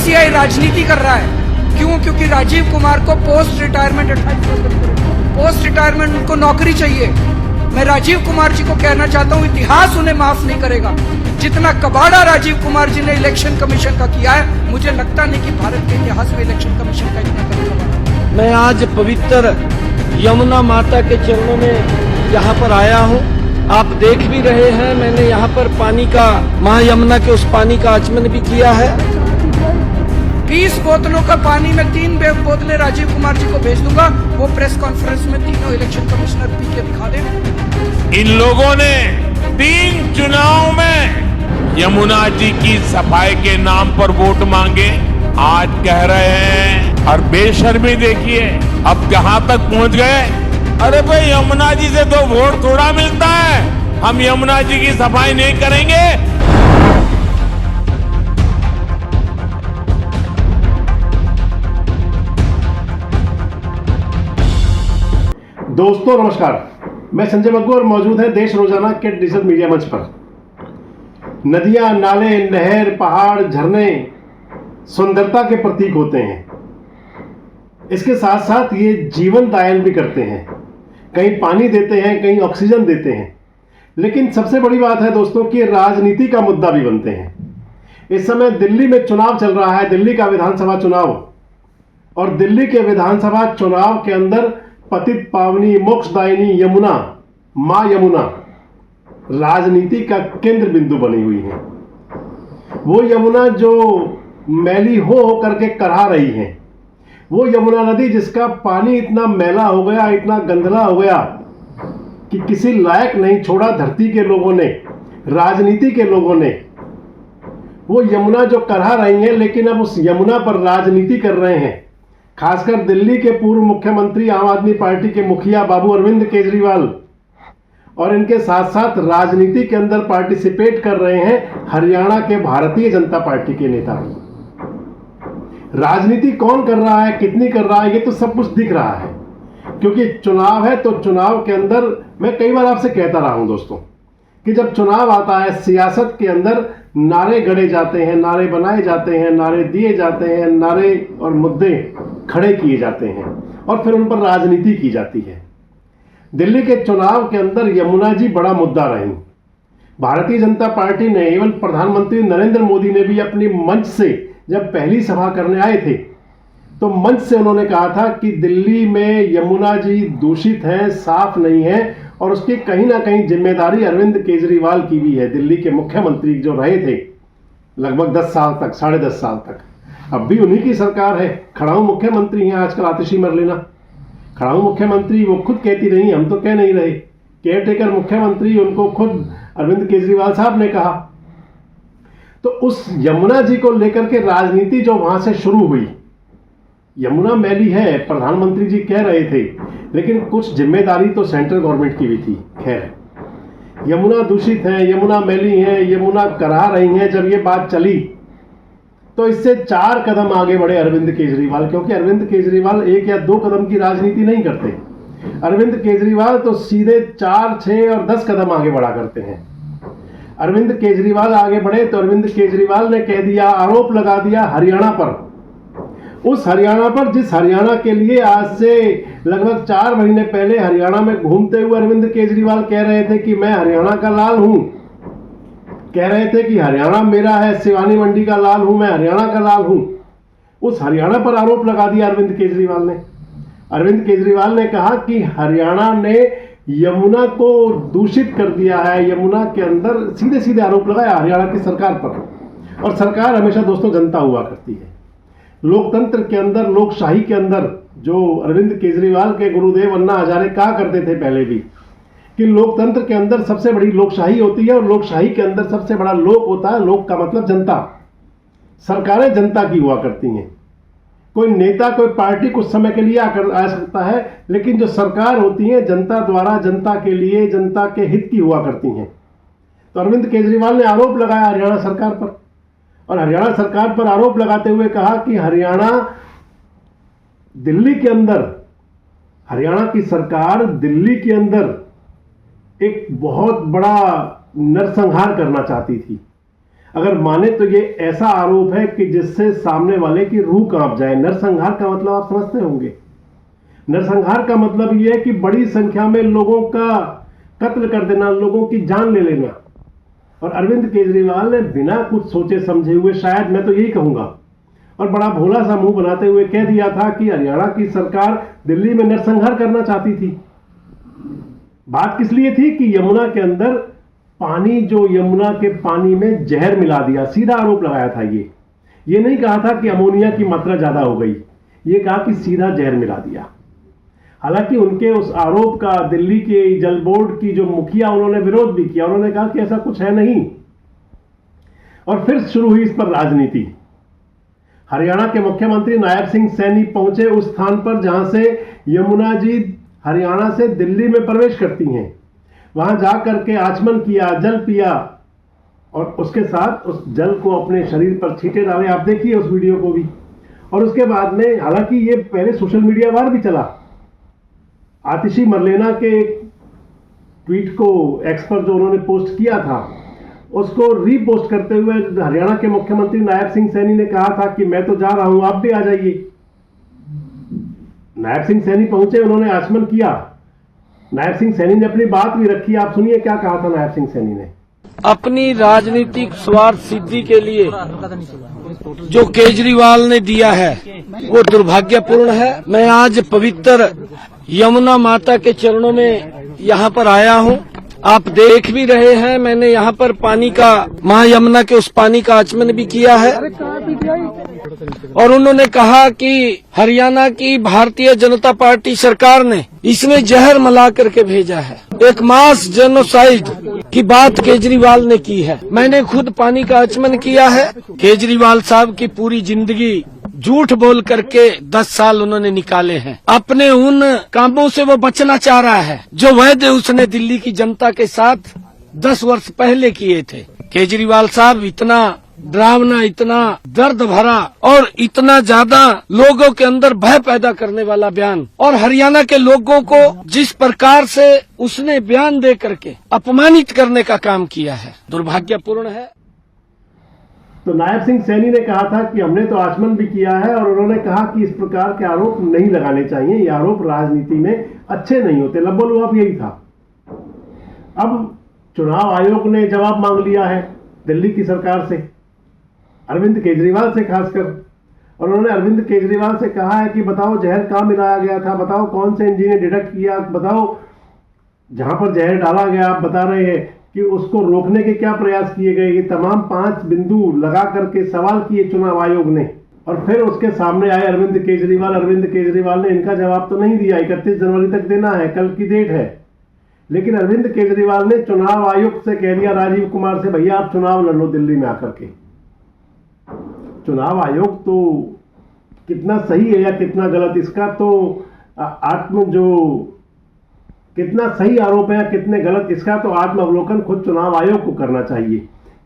BCCI राजनीति कर रहा है। क्यों? क्योंकि राजीव कुमार को पोस्ट रिटायरमेंट 28 पोस्ट रिटायरमेंट उनको नौकरी चाहिए। मैं राजीव कुमार जी को कहना चाहता हूं, इतिहास उन्हें माफ नहीं करेगा। जितना कबाड़ा राजीव कुमार जी ने इलेक्शन कमीशन का किया है, मुझे लगता नहीं कि भारत के इतिहास में इलेक्शन कमीशन का इतना कबाड़ा। मैं आज पवित्र यमुना माता के चरणों में यहाँ पर आया हूँ। आप देख भी रहे हैं, मैंने यहाँ पर पानी का, माँ यमुना के उस पानी का आचमन भी किया है। 20 बोतलों का पानी में 3 बोतलें राजीव कुमार जी को भेज दूंगा। वो प्रेस कॉन्फ्रेंस में तीनों इलेक्शन कमिश्नर पी के दिखा दें। इन लोगों ने 3 चुनाव में यमुना जी की सफाई के नाम पर वोट मांगे, आज कह रहे हैं। और बेशर्मी देखिए, अब कहां तक पहुंच गए। अरे भाई, यमुना जी से तो वोट थोड़ा मिलता है, हम यमुना जी की सफाई नहीं करेंगे। दोस्तों नमस्कार, मैं संजय बग्गू और मौजूद है देश रोजाना के डिजिटल मीडिया मंच पर। नदियां, नाले, नहर, पहाड़, झरने सुंदरता के प्रतीक होते हैं। इसके साथ साथ ये जीवन दायन भी करते हैं। कहीं पानी देते हैं, कहीं ऑक्सीजन देते हैं। लेकिन सबसे बड़ी बात है दोस्तों कि राजनीति का मुद्दा भी बनते हैं। इस समय दिल्ली में चुनाव चल रहा है, दिल्ली का विधानसभा चुनाव। और दिल्ली के विधानसभा चुनाव के अंदर पतित पावनी मोक्षदायिनी यमुना, मां यमुना राजनीति का केंद्र बिंदु बनी हुई है। वो यमुना जो मैली हो करके करहा रही है, वो यमुना नदी जिसका पानी इतना मैला हो गया, इतना गंदला हो गया कि किसी लायक नहीं छोड़ा धरती के लोगों ने, राजनीति के लोगों ने। वो यमुना जो करहा रही है, लेकिन अब उस यमुना पर राजनीति कर रहे हैं। खासकर दिल्ली के पूर्व मुख्यमंत्री, आम आदमी पार्टी के मुखिया बाबू अरविंद केजरीवाल, और इनके साथ साथ राजनीति के अंदर पार्टिसिपेट कर रहे हैं हरियाणा के भारतीय जनता पार्टी के नेता भी। राजनीति कौन कर रहा है, कितनी कर रहा है, ये तो सब कुछ दिख रहा है। क्योंकि चुनाव है, तो चुनाव के अंदर मैं कई बार आपसे कहता रहा हूं दोस्तों कि जब चुनाव आता है, सियासत के अंदर नारे गढ़े जाते हैं, नारे बनाए जाते हैं, नारे दिए जाते हैं, नारे और मुद्दे खड़े किए जाते हैं और फिर उन पर राजनीति की जाती है। दिल्ली के चुनाव के अंदर यमुना जी बड़ा मुद्दा रही। भारतीय जनता पार्टी ने, एवं प्रधानमंत्री नरेंद्र मोदी ने भी अपनी मंच से जब पहली सभा करने आए थे, तो मंच से उन्होंने कहा था कि दिल्ली में यमुना जी दूषित है, साफ नहीं है, और उसकी कहीं ना कहीं जिम्मेदारी अरविंद केजरीवाल की भी है। दिल्ली के मुख्यमंत्री जो रहे थे लगभग 10 साल तक, 10.5 साल तक, अब भी उन्हीं की सरकार है। खड़ाऊ मुख्यमंत्री हैं आजकल, आतिशी मर लेना। खड़ाऊ मुख्यमंत्री वो खुद कहती नहीं, हम तो कह नहीं रहे। केयरटेकर मुख्यमंत्री, उनको खुद अरविंद केजरीवाल साहब ने कहा। तो उस यमुना जी को लेकर के राजनीति जो वहां से शुरू हुई, यमुना मैली है प्रधानमंत्री जी कह रहे थे, लेकिन कुछ जिम्मेदारी तो सेंट्रल गवर्नमेंट की भी थी। खैर, यमुना दूषित है, यमुना मैली है, यमुना करहा रही है, जब ये बात चली तो इससे 4 कदम आगे बढ़े अरविंद केजरीवाल। क्योंकि अरविंद केजरीवाल 1 या 2 कदम की राजनीति नहीं करते। अरविंद केजरीवाल तो सीधे 4, 6 और 10 कदम आगे बढ़ा करते हैं। अरविंद केजरीवाल आगे बढ़े तो अरविंद केजरीवाल ने कह दिया, आरोप लगा दिया हरियाणा पर। उस हरियाणा पर जिस हरियाणा के लिए आज से लगभग 4 महीने पहले हरियाणा में घूमते हुए अरविंद केजरीवाल कह रहे थे कि मैं हरियाणा का लाल हूं, कह रहे थे कि हरियाणा मेरा है, सिवानी मंडी का लाल हूं, मैं हरियाणा का लाल हूं। उस हरियाणा पर आरोप लगा दिया अरविंद केजरीवाल ने। अरविंद केजरीवाल ने कहा कि हरियाणा ने यमुना को दूषित कर दिया है। यमुना के अंदर सीधे सीधे आरोप लगाया हरियाणा की सरकार पर। और सरकार हमेशा दोस्तों जनता हुआ करती है। लोकतंत्र के अंदर, लोकशाही के अंदर, जो अरविंद केजरीवाल के गुरुदेव अन्ना हजारे कहा करते थे पहले भी, कि लोकतंत्र के अंदर सबसे बड़ी लोकशाही होती है और लोकशाही के अंदर सबसे बड़ा लोक होता है। लोक का मतलब जनता। सरकारें जनता की हुआ करती हैं। कोई नेता, कोई पार्टी कुछ समय के लिए आ सकता है, लेकिन जो सरकार होती है जनता द्वारा, जनता के लिए, जनता के हित की हुआ करती हैं। तो अरविंद केजरीवाल ने आरोप लगाया हरियाणा सरकार पर, और हरियाणा सरकार पर आरोप लगाते हुए कहा कि हरियाणा, दिल्ली के अंदर, हरियाणा की सरकार दिल्ली के अंदर एक बहुत बड़ा नरसंहार करना चाहती थी। अगर माने तो ये ऐसा आरोप है कि जिससे सामने वाले की रूह कांप जाए। नरसंहार का मतलब आप समझते होंगे। नरसंहार का मतलब यह है कि बड़ी संख्या में लोगों का कत्ल कर देना, लोगों की जान ले लेना। और अरविंद केजरीवाल ने बिना कुछ सोचे समझे हुए, शायद मैं तो यही कहूंगा, और बड़ा भोला सा मुंह बनाते हुए कह दिया था कि हरियाणा की सरकार दिल्ली में नरसंहार करना चाहती थी। बात किस लिए थी कि यमुना के अंदर पानी, जो यमुना के पानी में जहर मिला दिया, सीधा आरोप लगाया था। ये नहीं कहा था कि अमोनिया की मात्रा ज्यादा हो गई, ये कहा कि सीधा जहर मिला दिया। हालांकि उनके उस आरोप का दिल्ली के जल बोर्ड की जो मुखिया, उन्होंने विरोध भी किया। उन्होंने कहा कि ऐसा कुछ है नहीं। और फिर शुरू हुई इस पर राजनीति। हरियाणा के मुख्यमंत्री नायब सिंह सैनी पहुंचे उस स्थान पर जहां से यमुना जी हरियाणा से दिल्ली में प्रवेश करती हैं। वहां जाकर के आचमन किया, जल पिया और उसके साथ उस जल को अपने शरीर पर छींटे डाले। आप देखिए उस वीडियो को भी। और उसके बाद में, हालांकि ये पहले सोशल मीडिया पर भी चला, आतिशी मरलेना के ट्वीट को एक्स पर जो उन्होंने पोस्ट किया था, उसको रीपोस्ट करते हुए हरियाणा के मुख्यमंत्री नायब सिंह सैनी ने कहा था कि मैं तो जा रहा हूं, आप भी आ जाइए। नायब सिंह सैनी पहुंचे, उन्होंने आचमन किया। नायब सिंह सैनी ने अपनी बात भी रखी। आप सुनिए क्या कहा था नायब सिंह सैनी ने। अपनी राजनीतिक स्वार्थ सिद्धि के लिए जो केजरीवाल ने दिया है वो दुर्भाग्यपूर्ण है। मैं आज पवित्र यमुना माता के चरणों में यहाँ पर आया हूँ। आप देख भी रहे हैं, मैंने यहाँ पर पानी का, मां यमुना के उस पानी का आचमन भी किया है। और उन्होंने कहा कि हरियाणा की भारतीय जनता पार्टी सरकार ने इसमें जहर मिला करके भेजा है। एक मास जेनोसाइड की बात केजरीवाल ने की है। मैंने खुद पानी का आचमन किया है। केजरीवाल साहब की पूरी जिंदगी झूठ बोल करके 10 साल उन्होंने निकाले हैं। अपने उन कामों से वो बचना चाह रहा है जो वायदे उसने दिल्ली की जनता के साथ 10 वर्ष पहले किए थे। केजरीवाल साहब इतना डरावना, इतना दर्द भरा और इतना ज्यादा लोगों के अंदर भय पैदा करने वाला बयान, और हरियाणा के लोगों को जिस प्रकार से उसने बयान दे करके अपमानित करने का काम किया है, दुर्भाग्यपूर्ण है। तो नायब सिंह सैनी ने कहा था कि हमने तो आचमन भी किया है, और उन्होंने कहा कि इस प्रकार के आरोप नहीं लगाने चाहिए, ये आरोप राजनीति में अच्छे नहीं होते। लब्बो-लुआब यही था। अब चुनाव आयोग ने जवाब मांग लिया है दिल्ली की सरकार से, अरविंद केजरीवाल से खासकर, और उन्होंने अरविंद केजरीवाल से कहा है कि बताओ जहर कहाँ मिलाया गया था, बताओ कौन से इंजीनियर डिटेक्ट किया, बताओ जहां पर जहर डाला गया आप बता रहे हैं कि उसको रोकने के क्या प्रयास किए गए। ये तमाम 5 बिंदु लगा करके सवाल किए चुनाव आयोग ने, और फिर उसके सामने आए अरविंद केजरीवाल। अरविंद केजरीवाल ने इनका जवाब तो नहीं दिया, 31 जनवरी तक देना है, कल की डेट है। लेकिन अरविंद केजरीवाल ने चुनाव आयुक्त से कह दिया, राजीव कुमार से, भैया आप चुनाव लड़ लो दिल्ली में आकर के। चुनाव आयोग तो कितना सही है या कितना गलत, इसका तो कितना सही आरोप है या कितने गलत, इसका तो आत्म अवलोकन खुद चुनाव आयोग को करना चाहिए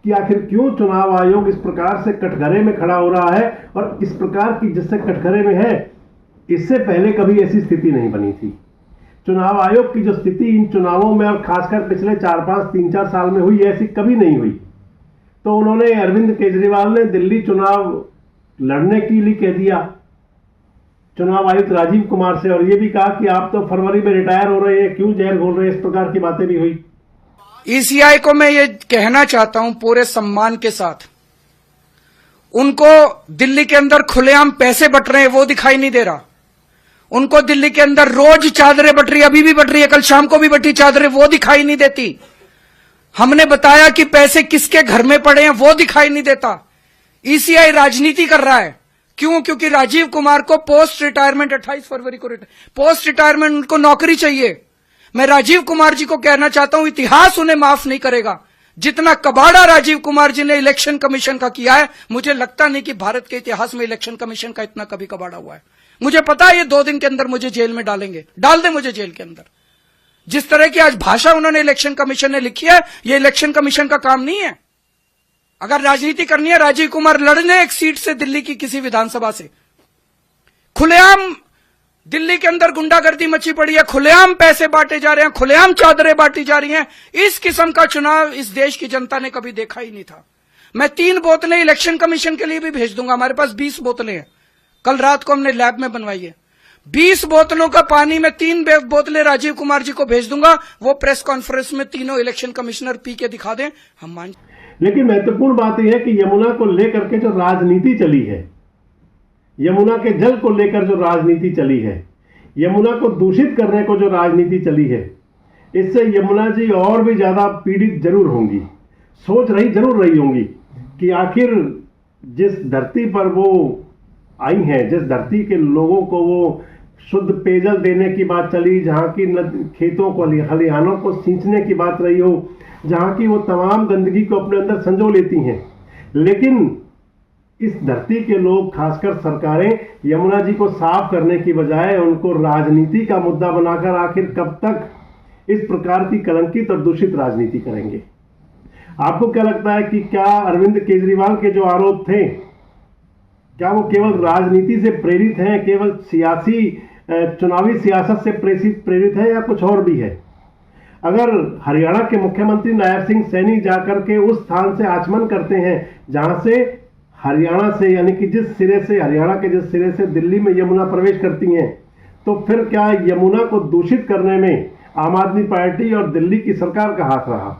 कि आखिर क्यों चुनाव आयोग इस प्रकार से कटघरे में खड़ा हो रहा है। और इस प्रकार की जिससे कटघरे में है, इससे पहले कभी ऐसी स्थिति नहीं बनी थी। चुनाव आयोग की जो स्थिति इन चुनावों में और खासकर पिछले 3-4 साल में हुई, ऐसी कभी नहीं हुई। तो उन्होंने, अरविंद केजरीवाल ने दिल्ली चुनाव लड़ने के लिए कह दिया चुनाव आयुक्त राजीव कुमार से, और ये भी कहा कि आप तो फरवरी में रिटायर हो रहे हैं, क्यों जहर घोल रहे हैं, इस प्रकार की बातें भी हुई। ईसीआई को मैं ये कहना चाहता हूं पूरे सम्मान के साथ, उनको दिल्ली के अंदर खुलेआम पैसे बट रहे हैं वो दिखाई नहीं दे रहा। उनको दिल्ली के अंदर रोज चादरें बट रही, अभी भी बट रही है, कल शाम को भी बटी चादरें, वो दिखाई नहीं देती। हमने बताया कि पैसे किसके घर में पड़े हैं, वो दिखाई नहीं देता। ईसीआई राजनीति कर रहा है। क्यों? क्योंकि राजीव कुमार को पोस्ट रिटायरमेंट 28 फरवरी को पोस्ट रिटायरमेंट उनको नौकरी चाहिए। मैं राजीव कुमार जी को कहना चाहता हूं, इतिहास उन्हें माफ नहीं करेगा। जितना कबाड़ा राजीव कुमार जी ने इलेक्शन कमीशन का किया है, मुझे लगता नहीं कि भारत के इतिहास में इलेक्शन कमीशन का इतना कभी कबाड़ा हुआ है। मुझे पता है ये 2 दिन के अंदर मुझे जेल में डालेंगे, डाल दे मुझे जेल के अंदर। जिस तरह की आज भाषा उन्होंने इलेक्शन कमीशन ने लिखी है, ये इलेक्शन कमीशन का काम नहीं है। अगर राजनीति करनी है, राजीव कुमार लड़ने एक सीट से दिल्ली की किसी विधानसभा से। खुलेआम दिल्ली के अंदर गुंडागर्दी मची पड़ी है, खुलेआम पैसे बांटे जा रहे हैं, खुलेआम चादरें बांटी जा रही हैं। इस किस्म का चुनाव इस देश की जनता ने कभी देखा ही नहीं था। मैं 3 बोतलें इलेक्शन कमीशन के लिए भी भेज दूंगा। हमारे पास 20 बोतलें हैं, कल रात को हमने लैब में बनवाई है। 20 बोतलों का पानी मैं 3 बोतलें राजीव कुमार जी को भेज दूंगा। वो प्रेस कॉन्फ्रेंस में तीनों इलेक्शन कमिश्नर पी के दिखा दें, हम मान। लेकिन महत्वपूर्ण बात यह है कि यमुना को लेकर के जो राजनीति चली है, यमुना के जल को लेकर जो राजनीति चली है, यमुना को दूषित करने को जो राजनीति चली है, इससे यमुना जी और भी ज्यादा पीड़ित जरूर होंगी। सोच जरूर रही होंगी कि आखिर जिस धरती पर वो आई हैं, जिस धरती के लोगों को वो शुद्ध पेयजल देने की बात चली, जहाँ की खेतों को, खलिहानों को सींचने की बात रही हो, जहाँ की वो तमाम गंदगी को अपने अंदर संजो लेती हैं, लेकिन इस धरती के लोग, खासकर सरकारें, यमुना जी को साफ करने की बजाय उनको राजनीति का मुद्दा बनाकर आखिर कब तक इस प्रकार की कलंकित और दूषित राजनीति करेंगे। आपको क्या लगता है कि क्या अरविंद केजरीवाल के जो आरोप थे, क्या वो केवल राजनीति से प्रेरित हैं, केवल चुनावी सियासत से प्रेरित है, या कुछ और भी है? अगर हरियाणा के मुख्यमंत्री नायब सिंह सैनी जाकर के उस स्थान से आचमन करते हैं जहां से हरियाणा से, यानी कि हरियाणा के जिस सिरे से दिल्ली में यमुना प्रवेश करती हैं, तो फिर क्या यमुना को दूषित करने में आम आदमी पार्टी और दिल्ली की सरकार का हाथ रहा?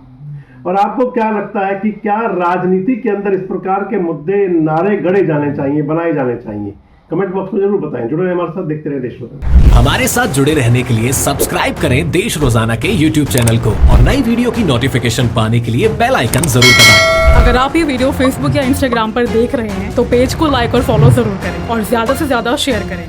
और आपको क्या लगता है कि क्या राजनीति के अंदर इस प्रकार के मुद्दे, नारे गढ़े जाने चाहिए, बनाए जाने चाहिए? कमेंट बॉक्स में जरूर बताएं। जुड़े रहें हमारे साथ, देखते रहे देश रोजाना। हमारे साथ जुड़े रहने के लिए सब्सक्राइब करें देश रोजाना के YouTube चैनल को और नई वीडियो की नोटिफिकेशन पाने के लिए बेल आइकन जरूर दबाएं। अगर आप ये वीडियो Facebook या Instagram पर देख रहे हैं तो पेज को लाइक और फॉलो जरूर करें और ज्यादा से ज्यादा शेयर करें।